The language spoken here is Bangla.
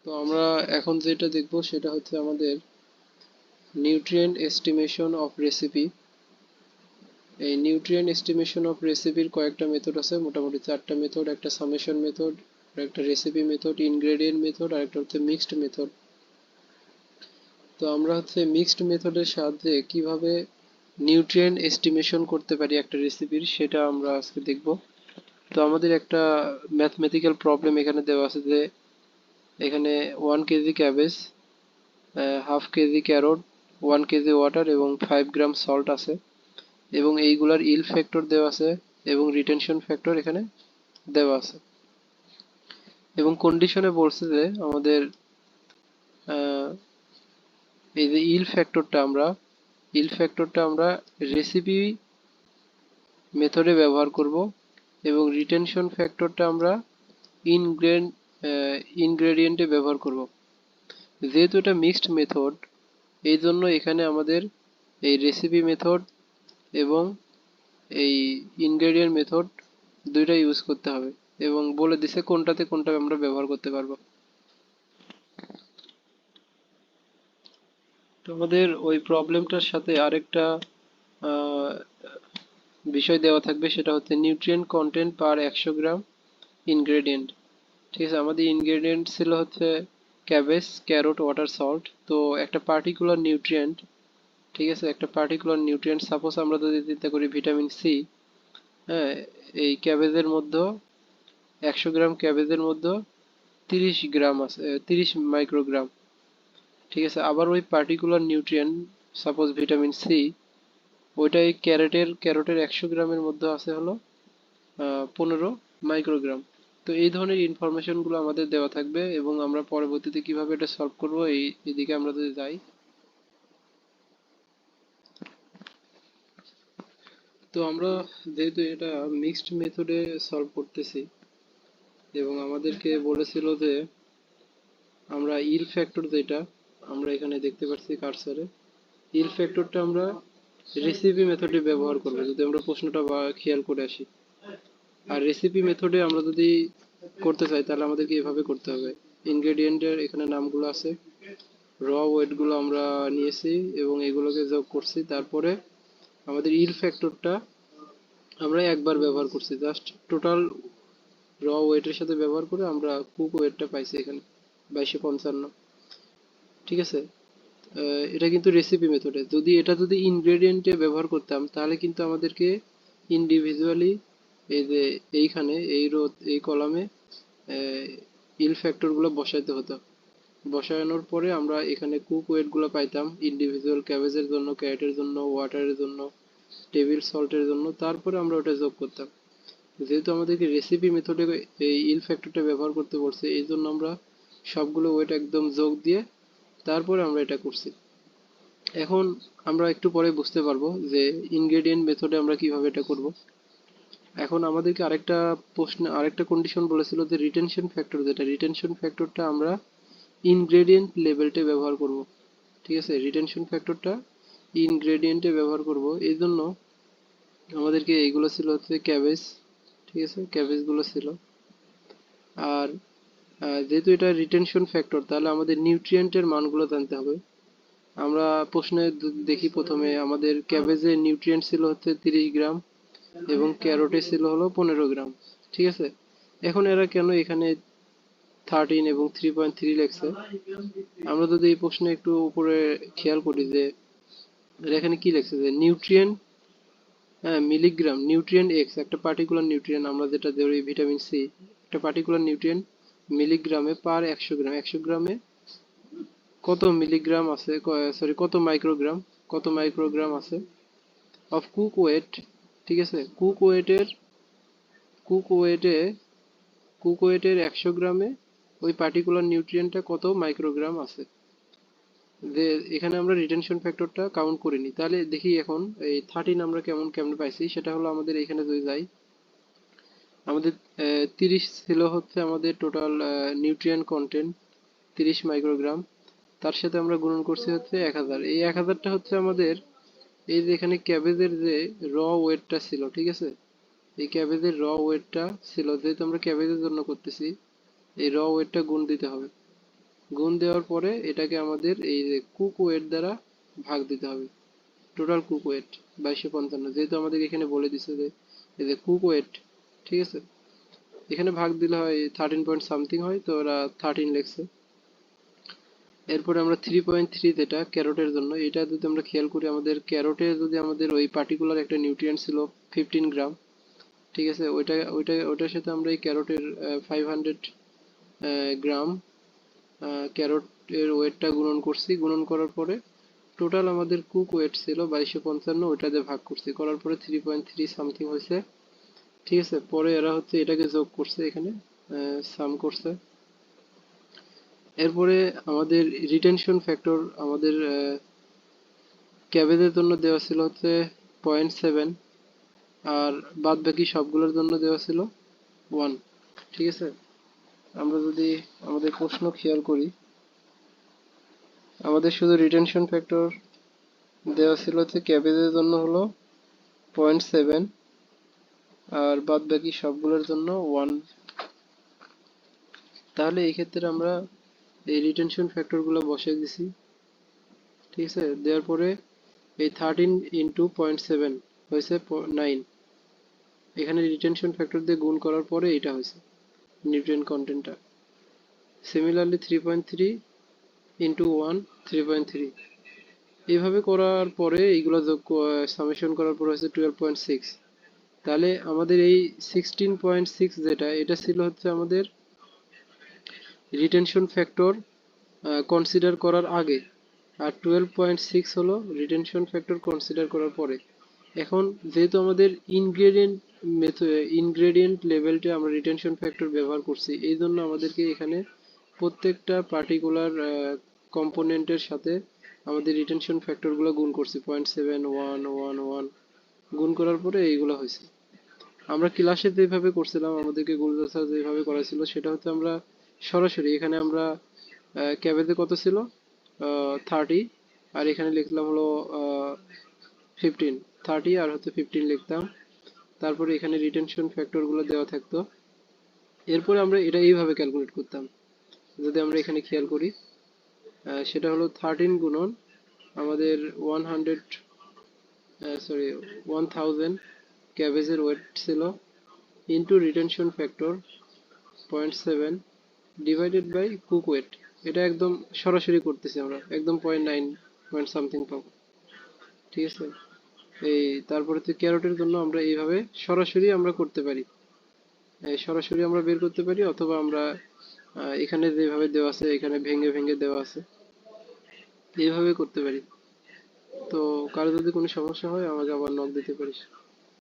তো আমরা এখন যেটা দেখব সেটা হচ্ছে আমাদের নিউট্রিয়েন্ট এস্টিমেশন অফ রেসিপি। এই নিউট্রিয়েন্ট এস্টিমেশন অফ রেসিপির কয়েকটা মেথড আছে, মোটামুটি 4টা মেথড। একটা সামেশন মেথড, একটা রেসিপি মেথড, ইনগ্রেডিয়েন্ট মেথড, আর একটা হচ্ছে মিক্সড মেথড। তো আমরা হচ্ছে মিক্সড মেথডের সাহায্যে কিভাবে নিউট্রিয়েন্ট এস্টিমেশন করতে পারি একটা রেসিপির, সেটা আমরা আজকে দেখব। তো আমাদের একটা ম্যাথমেটিক্যাল প্রবলেম এখানে দেওয়া আছে যে এখানে 1 KG cabbage, half KG carrot, 1 KG water এবং 5 গ্রাম সল্ট আছে, এবং এইগুলার ইল ফ্যাক্টর দেওয়া আছে এবং রিটেনশন ফ্যাক্টর এখানে দেওয়া আছে। এবং কন্ডিশনে বলছে যে আমাদের এই যে ইল ফ্যাক্টরটা আমরা রেসিপি মেথডে ব্যবহার করব, এবং রিটেনশন ফ্যাক্টরটা আমরা ইনগ্রেডিয়েন্টে ব্যবহার করব। যেহেতু এটা মিক্সড মেথড, এই জন্য এখানে আমাদের এই রেসিপি মেথড এবং এই ইনগ্রেডিয়েন্ট মেথড দুইটা ইউজ করতে হবে, এবং বলে দিছে কোনটাতে কোনটা আমরা ব্যবহার করতে পারবো। তো আমাদের ওই প্রবলেমটার সাথে আরেকটা আহ, বিষয় দেওয়া থাকবে, সেটা হচ্ছে নিউট্রিয়েন্ট কন্টেন্ট পার 100 গ্রাম ইনগ্রেডিয়েন্ট। ঠিক আছে, আমাদের ইনগ্রেডিয়েন্ট ছিল হচ্ছে ক্যাবেজ, ক্যারট, ওয়াটার, সল্ট। তো একটা পার্টিকুলার নিউট্রিয়েন্ট, ঠিক আছে, একটা পার্টিকুলার নিউট্রিয়েন্ট, সাপোজ আমরা যদি চিন্তা করি ভিটামিন সি। হ্যাঁ, এই ক্যাবেজের মধ্যে 100 গ্রাম ক্যাবেজের মধ্যে 30 গ্রাম আছে, 30 মাইক্রোগ্রাম। ঠিক আছে, আবার ওই particular nutrient, suppose vitamin C, ওইটাই ক্যারটের 100 গ্রামের মধ্যে আছে হলো 15 মাইক্রোগ্রাম। তো এই ধরনের ইনফরমেশন গুলো আমাদের দেওয়া থাকবে, এবং আমরা পরবর্তীতে কিভাবে এটা সলভ করবো এইদিকে আমরা যদি যাই। তো আমরা যেহেতু এটা মিক্সড মেথডে সলভ করতেছি, এবং আমাদেরকে বলেছিল যে আমরা ইল ফ্যাক্টর, যেটা আমরা এখানে দেখতে পাচ্ছি কার্সারে, ইল ফ্যাক্টরটা আমরা রেসিপি মেথডে ব্যবহার করবো, যদি আমরা প্রশ্নটা খেয়াল করে আসি। আর রেসিপি মেথডে আমরা যদি করতে চাই তাহলে আমাদেরকে এভাবে করতে হবে। ইনগ্রেডিয়েন্টের এখানে নামগুলো আছে, র ওয়েটগুলো আমরা নিয়েছি এবং এগুলোকে যোগ করছি, তারপরে আমাদের ইল ফ্যাক্টরটা আমরা একবার ব্যবহার করছি, জাস্ট টোটাল র ওয়েটের সাথে ব্যবহার করে আমরা কুক ওয়েটটা পাইছি এখানে 2255। ঠিক আছে, এটা কিন্তু রেসিপি মেথডে। যদি ইনগ্রেডিয়েন্টে ব্যবহার করতাম তাহলে কিন্তু আমাদেরকে ইন্ডিভিজুয়ালি এই যে এইখানে এই রো এই কলামে ইল ফ্যাক্টর গুলো বসাইতে হতো। বসানোর পরে আমরা এখানে কুক ওয়েট গুলো পাইতাম ইন্ডিভিজুয়াল ক্যাবেজের জন্য, ক্যারেটের জন্য, ওয়াটারের জন্য, টেবিল সল্টের জন্য, তারপরে আমরা ওটা যোগ করতাম। যেহেতু আমাদেরকে রেসিপি মেথডে এই ইল ফ্যাক্টরটা ব্যবহার করতে বলছে, এই জন্য আমরা সবগুলো ওয়েট একদম যোগ দিয়ে তারপরে আমরা এটা করছি। এখন আমরা একটু পরে বুঝতে পারবো যে ইনগ্রেডিয়েন্ট মেথডে আমরা কিভাবে এটা করব। এখন আমাদেরকে আরেকটা কন্ডিশন বলেছিল যে রিটেনশন ফ্যাক্টর, যেটা রিটেনশন ফ্যাক্টরটা আমরা ইনগ্রেডিয়েন্ট লেভেলটে ব্যবহার করব। ঠিক আছে, রিটেনশন ফ্যাক্টরটা ইনগ্রেডিয়েন্টে ব্যবহার করব, এই জন্য আমাদেরকে এইগুলো ছিল হচ্ছে ক্যাবেজ। ঠিক আছে, ক্যাবেজ গুলো ছিল। আর যেহেতু এটা রিটেনশন ফ্যাক্টর, তাহলে আমাদের নিউট্রিয়েন্টের মানগুলো জানতে হবে। আমরা প্রশ্নে দেখি, প্রথমে আমাদের ক্যাবেজে নিউট্রিয়েন্ট ছিল হচ্ছে 30 গ্রাম এবং ক্যারোটে ছিল হলো 15 গ্রাম। ঠিক আছে, এখন এরা কেন এখানে 13 এবং 3.3 লেখছে? আমরা যদি এই প্রশ্নে একটু উপরে খেয়াল করি যে এখানে কি লেখছে যে নিউট্রিয়েন্ট, হ্যাঁ, মিলিগ্রাম, নিউট্রিয়েন্ট এক্স, একটা পার্টিকুলার নিউট্রিয়েন্ট আমরা যেটা ধরি ভিটামিন সি, একটা পার্টিকুলার নিউট্রিয়েন্ট মিলিগ্রামে পার 100 গ্রাম, 100 গ্রামে কত মিলিগ্রাম আছে, সরি কত মাইক্রোগ্রাম, আছে অফ কুক ওয়েট। ঠিক আছে, কুক ওয়েটে কুক ওয়েটের 100 গ্রামে ওই পার্টিকুলার নিউট্রিয়েন্টটা কত মাইক্রোগ্রাম আছে। যে এখানে আমরা রিটেনশন ফ্যাক্টরটা কাউন্ট করিনি, তাহলে দেখি এখন এই 13 আমরা কেমন পাইছি। সেটা হলো আমাদের এখানে যদি যাই, আমাদের 30 ছিল হচ্ছে আমাদের টোটাল নিউট্রিয়েন্ট কন্টেন্ট, 30 মাইক্রোগ্রাম। তার সাথে আমরা গুণন করছি হচ্ছে 1000। এই 1000টা হচ্ছে আমাদের এই যে এখানে ক্যাবেজের যে র ওয়েটটা ছিল। ঠিক আছে, এই ক্যাবেজের র ওয়েটটা ছিল, যেহেতু আমরা ক্যাবেজের জন্য করতেছি, এই র ওয়েটটা গুণ দিতে হবে। গুণ দেওয়ার পরে এটাকে আমাদের এই যে কুক ওয়েট দ্বারা ভাগ দিতে হবে। টোটাল কুক ওয়েট 2255, যেহেতু আমাদের এখানে বলে দিছে যে এই যে কুক ওয়েট, ঠিক আছে, এখানে ভাগ দিলে হয় 13 পয়েন্ট সামথিং হয়, তো ওরা 13 লিখছে। এরপরে আমরা 3.3 যেটা ক্যারোটের জন্য, এটা যদি আমরা খেয়াল করি, আমাদের ক্যারোটে যদি আমাদের ওই পার্টিকুলার একটা নিউট্রিয়েন্ট ছিল 15 গ্রাম, ঠিক আছে, ওইটার সাথে আমরা এই ক্যারোটের 500 গ্রাম ক্যারোটের ওয়েটটা গুণন করছি। গুণন করার পরে টোটাল আমাদের কুক ওয়েট ছিল 2255, ওইটা দিয়ে ভাগ করছি, করার পরে 3.3 সামথিং হয়েছে, ঠিক আছে। পরে এরা হচ্ছে এটাকে যোগ করছে, এখানে সাম করছে। এরপরে আমাদের রিটেনশন ফ্যাক্টর আমাদের ক্যাবেজের জন্য দেওয়া ছিল হচ্ছে 0.7, আর বাদ বাকি সবগুলোর জন্য দেওয়া ছিল 1, ঠিক আছে। আমরা যদি আমাদের প্রশ্ন খেয়াল করি, আমাদের শুধু রিটেনশন ফ্যাক্টর দেওয়া ছিল হচ্ছে ক্যাবেজের জন্য হলো 0.7, আর বাদ বাকি সবগুলোর জন্য 1। তাহলে এই ক্ষেত্রে আমরা এই রিটেনশন ফ্যাক্টরগুলো বসিয়ে দিছি, ঠিক আছে। দেওয়ার পরে এই 13 ইন্টু 0.7 হয়েছে 9, এখানে রিটেনশন ফ্যাক্টর দিয়ে গুণ করার পরে এটা হয়েছে নিউট্রিয়েন্ট কন্টেন্টটা। সিমিলারলি 3.3 ইন্টু 1 3.3, এইভাবে করার পরে এইগুলো যোগ সামেশন করার পর হচ্ছে 12.6। তাহলে আমাদের এই 16.6 যেটা, এটা ছিল হচ্ছে আমাদের রিটেনশন ফ্যাক্টর কনসিডার করার আগে, আর 12.6 হলো রিটেনশন ফ্যাক্টর কনসিডার করার পরে। এখন যেহেতু আমাদের ইনগ্রেডিয়েন্ট লেভেলটা আমরা রিটেনশন ফ্যাক্টর ব্যবহার করছি, এই জন্য আমাদেরকে এখানে প্রত্যেকটা পার্টিকুলার কম্পোনেন্টের সাথে আমাদের রিটেনশন ফ্যাক্টরগুলো গুণ করছি, 0.7 1 1 1 গুণ করার পরে এইগুলো হয়েছে। আমরা ক্লাসে যেভাবে করছিলাম, আমাদেরকে গুলজার স্যার যেভাবে করাইছিল, সেটা হচ্ছে আমরা সরাসরি এখানে আমরা ক্যাবেজে কত ছিল 30, আর এখানে লিখলাম হলো 15, 30 আর হচ্ছে 15 লিখতাম। তারপরে এখানে রিটেনশন ফ্যাক্টর গুলো দেওয়া থাকতো। এরপরে আমরা এটা এইভাবে ক্যালকুলেট করতাম। যদি আমরা এখানে খেয়াল করি, সেটা হলো 13 গুণন আমাদের 1000 ক্যাবেজের ওয়েট ছিল, into retention factor 0.7 divided by cook weight. এটা একদম সরাসরি করতেছি আমরা, একদম 0.9 পয়েন্ট সামথিং পাবো, ঠিক আছে। এই তারপরে তো ক্যারোটের জন্য আমরা এইভাবে সরাসরি আমরা করতে পারি, সরাসরি আমরা বের করতে পারি, অথবা আমরা এখানে যেভাবে দেওয়া আছে, এখানে ভেঙে ভেঙে দেওয়া আছে, এইভাবে করতে পারি। তো কারো যদি কোনো সমস্যা হয় আমাকে আবার নক দিতে পারিস।